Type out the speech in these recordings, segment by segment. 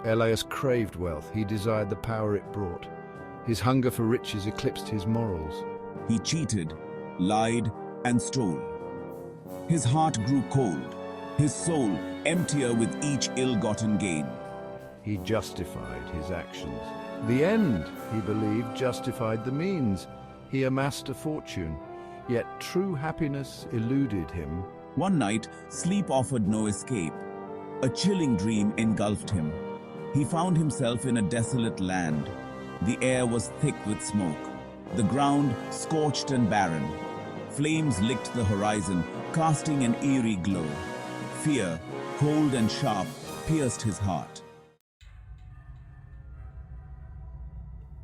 Elias craved wealth. He desired the power it brought. His hunger for riches eclipsed his morals. He cheated, lied, and stole. His heart grew cold, his soul emptier with each ill-gotten gain. He justified his actions. The end, he believed, justified the means. He amassed a fortune, yet true happiness eluded him. One night, sleep offered no escape. A chilling dream engulfed him. He found himself in a desolate land. The air was thick with smoke, the ground scorched and barren. Flames licked the horizon, casting an eerie glow. Fear, cold and sharp, pierced his heart.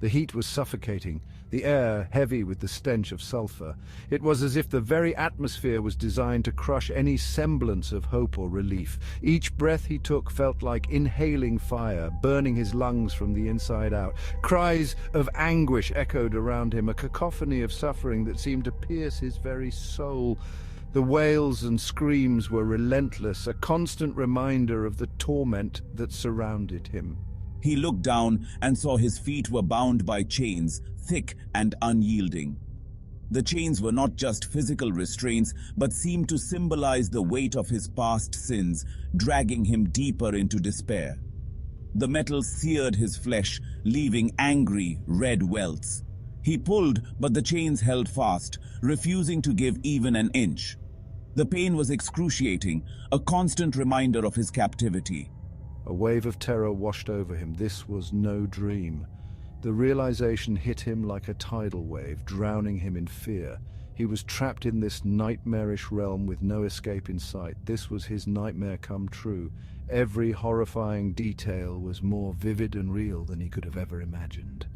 The heat was suffocating, the air heavy with the stench of sulfur. It was as if the very atmosphere was designed to crush any semblance of hope or relief. Each breath he took felt like inhaling fire, burning his lungs from the inside out. Cries of anguish echoed around him, a cacophony of suffering that seemed to pierce his very soul. The wails and screams were relentless, a constant reminder of the torment that surrounded him. He looked down and saw his feet were bound by chains, thick and unyielding. The chains were not just physical restraints, but seemed to symbolize the weight of his past sins, dragging him deeper into despair. The metal seared his flesh, leaving angry, red welts. He pulled, but the chains held fast, refusing to give even an inch. The pain was excruciating, a constant reminder of his captivity. A wave of terror washed over him. This was no dream. The realization hit him like a tidal wave, drowning him in fear. He was trapped in this nightmarish realm with no escape in sight. This was his nightmare come true. Every horrifying detail was more vivid and real than he could have ever imagined.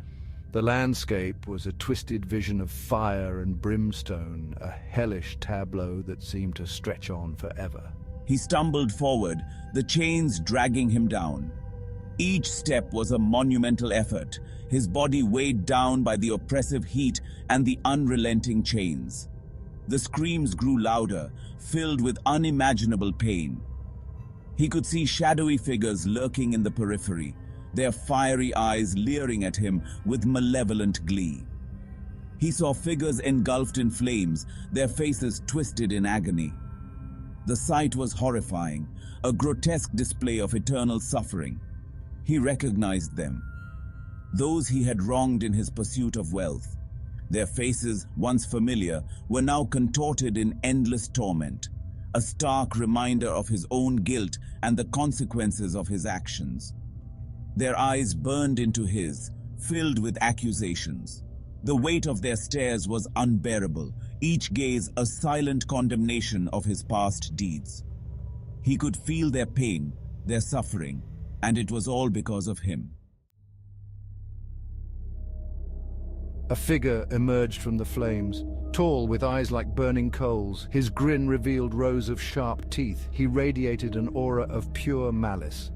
The landscape was a twisted vision of fire and brimstone, a hellish tableau that seemed to stretch on forever. He stumbled forward, the chains dragging him down. Each step was a monumental effort, his body weighed down by the oppressive heat and the unrelenting chains. The screams grew louder, filled with unimaginable pain. He could see shadowy figures lurking in the periphery, their fiery eyes leering at him with malevolent glee. He saw figures engulfed in flames, their faces twisted in agony. The sight was horrifying, a grotesque display of eternal suffering. He recognized them. Those he had wronged in his pursuit of wealth. Their faces, once familiar, were now contorted in endless torment, a stark reminder of his own guilt and the consequences of his actions. Their eyes burned into his, filled with accusations. The weight of their stares was unbearable, each gaze a silent condemnation of his past deeds. He could feel their pain, their suffering, and it was all because of him. A figure emerged from the flames, tall with eyes like burning coals. His grin revealed rows of sharp teeth. He radiated an aura of pure malice.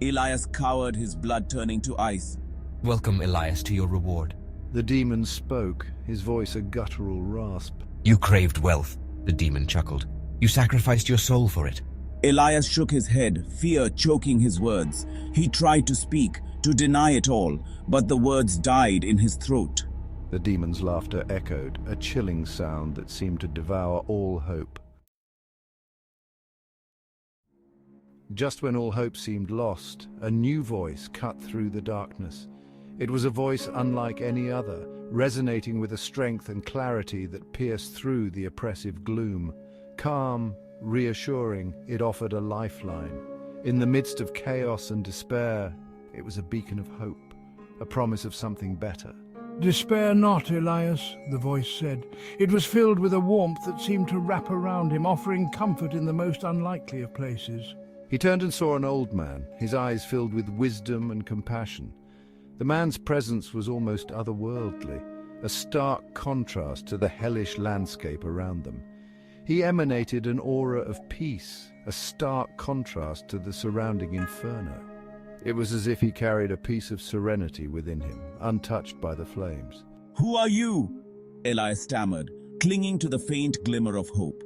Elias cowered, his blood turning to ice. Welcome, Elias, to your reward. The demon spoke, his voice a guttural rasp. You craved wealth, the demon chuckled. You sacrificed your soul for it. Elias shook his head, fear choking his words. He tried to speak, to deny it all, but the words died in his throat. The demon's laughter echoed, a chilling sound that seemed to devour all hope. Just when all hope seemed lost, a new voice cut through the darkness. It was a voice unlike any other, resonating with a strength and clarity that pierced through the oppressive gloom. Calm, reassuring, it offered a lifeline. In the midst of chaos and despair, it was a beacon of hope, a promise of something better. "Despair not, Elias," the voice said. It was filled with a warmth that seemed to wrap around him, offering comfort in the most unlikely of places. He turned and saw an old man, his eyes filled with wisdom and compassion. The man's presence was almost otherworldly, a stark contrast to the hellish landscape around them. He emanated an aura of peace, a stark contrast to the surrounding inferno. It was as if he carried a piece of serenity within him, untouched by the flames. "Who are you?" Elias stammered, clinging to the faint glimmer of hope.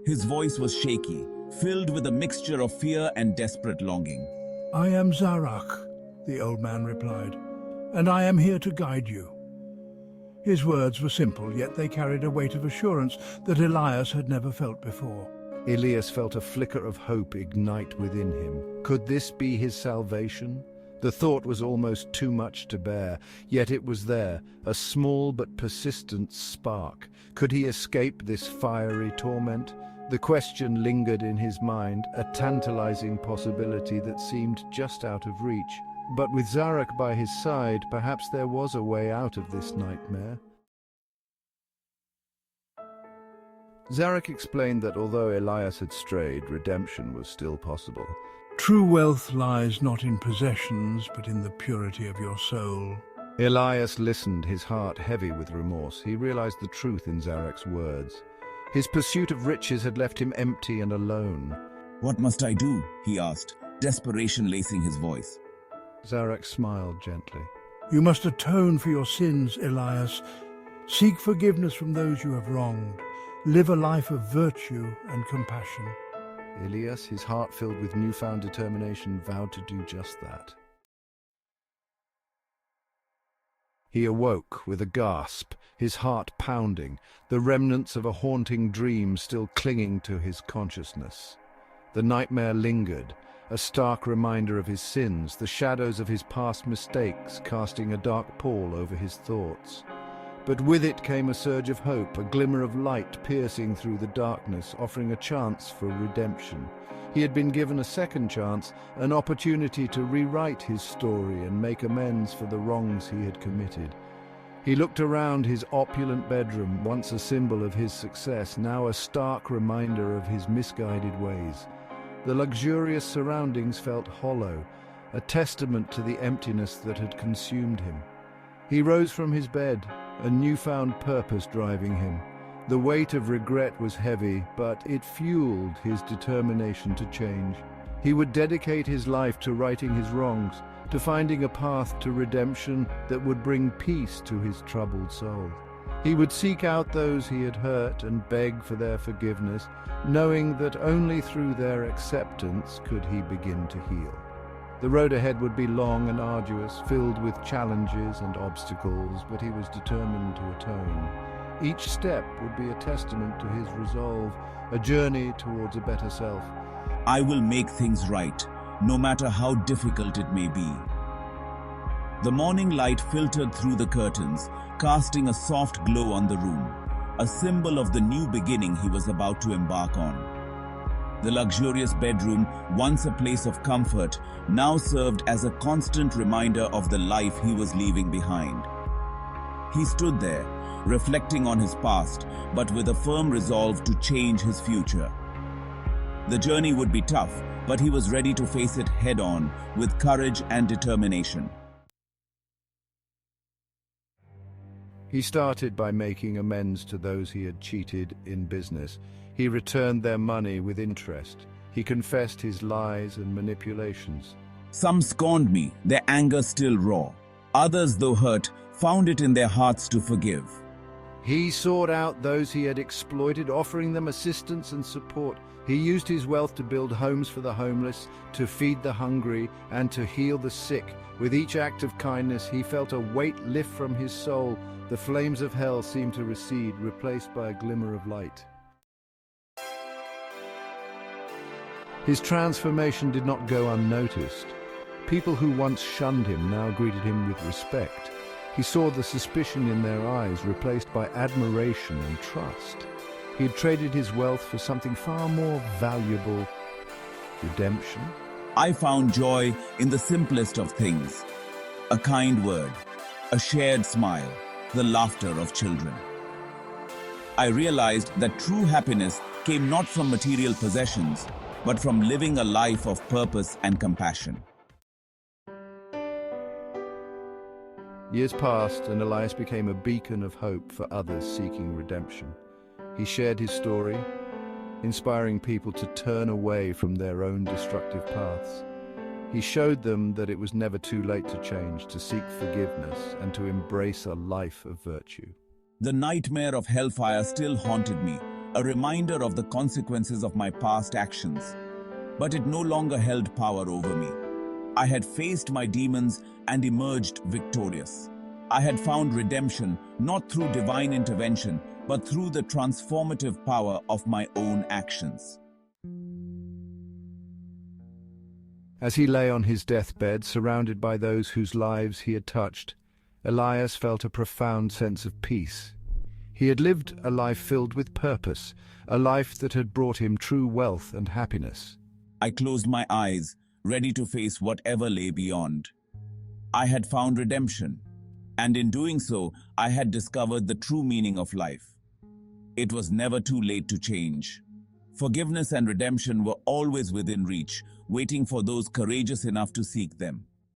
His voice was shaky, filled with a mixture of fear and desperate longing. "I am Zarach," the old man replied, "and I am here to guide you." His words were simple, yet they carried a weight of assurance that Elias had never felt before. Elias felt a flicker of hope ignite within him. Could this be his salvation? The thought was almost too much to bear, yet it was there, a small but persistent spark. Could he escape this fiery torment? The question lingered in his mind, a tantalizing possibility that seemed just out of reach. But with Zarach by his side, perhaps there was a way out of this nightmare. Zarach explained that although Elias had strayed, redemption was still possible. True wealth lies not in possessions, but in the purity of your soul. Elias listened, his heart heavy with remorse. He realized the truth in Zarach's words. His pursuit of riches had left him empty and alone. "What must I do?" he asked, desperation lacing his voice. Zarach smiled gently. You must atone for your sins, Elias. Seek forgiveness from those you have wronged. Live a life of virtue and compassion. Elias, his heart filled with newfound determination, vowed to do just that. He awoke with a gasp, his heart pounding, the remnants of a haunting dream still clinging to his consciousness. The nightmare lingered, a stark reminder of his sins, the shadows of his past mistakes casting a dark pall over his thoughts. But with it came a surge of hope, a glimmer of light piercing through the darkness, offering a chance for redemption. He had been given a second chance, an opportunity to rewrite his story and make amends for the wrongs he had committed. He looked around his opulent bedroom, once a symbol of his success, now a stark reminder of his misguided ways. The luxurious surroundings felt hollow, a testament to the emptiness that had consumed him. He rose from his bed, a newfound purpose driving him. The weight of regret was heavy, but it fueled his determination to change. He would dedicate his life to righting his wrongs, to finding a path to redemption that would bring peace to his troubled soul. He would seek out those he had hurt and beg for their forgiveness, knowing that only through their acceptance could he begin to heal. The road ahead would be long and arduous, filled with challenges and obstacles, but he was determined to atone. Each step would be a testament to his resolve, a journey towards a better self. "I will make things right, no matter how difficult it may be." The morning light filtered through the curtains, casting a soft glow on the room, a symbol of the new beginning he was about to embark on. The luxurious bedroom, once a place of comfort, now served as a constant reminder of the life he was leaving behind. He stood there, reflecting on his past, but with a firm resolve to change his future. The journey would be tough, but he was ready to face it head-on, with courage and determination. He started by making amends to those he had cheated in business. He returned their money with interest. He confessed his lies and manipulations. Some scorned me, their anger still raw. Others, though hurt, found it in their hearts to forgive. He sought out those he had exploited, offering them assistance and support. He used his wealth to build homes for the homeless, to feed the hungry, and to heal the sick. With each act of kindness, he felt a weight lift from his soul. The flames of hell seemed to recede, replaced by a glimmer of light. His transformation did not go unnoticed. People who once shunned him now greeted him with respect. He saw the suspicion in their eyes replaced by admiration and trust. He had traded his wealth for something far more valuable: redemption. I found joy in the simplest of things. A kind word, a shared smile, the laughter of children. I realized that true happiness came not from material possessions, but from living a life of purpose and compassion. Years passed, and Elias became a beacon of hope for others seeking redemption. He shared his story, inspiring people to turn away from their own destructive paths. He showed them that it was never too late to change, to seek forgiveness, and to embrace a life of virtue. The nightmare of hellfire still haunted me, a reminder of the consequences of my past actions. But it no longer held power over me. I had faced my demons and emerged victorious. I had found redemption not through divine intervention, but through the transformative power of my own actions. As he lay on his deathbed, surrounded by those whose lives he had touched, Elias felt a profound sense of peace. He had lived a life filled with purpose, a life that had brought him true wealth and happiness. I closed my eyes, ready to face whatever lay beyond. I had found redemption, and in doing so, I had discovered the true meaning of life. It was never too late to change. Forgiveness and redemption were always within reach, waiting for those courageous enough to seek them.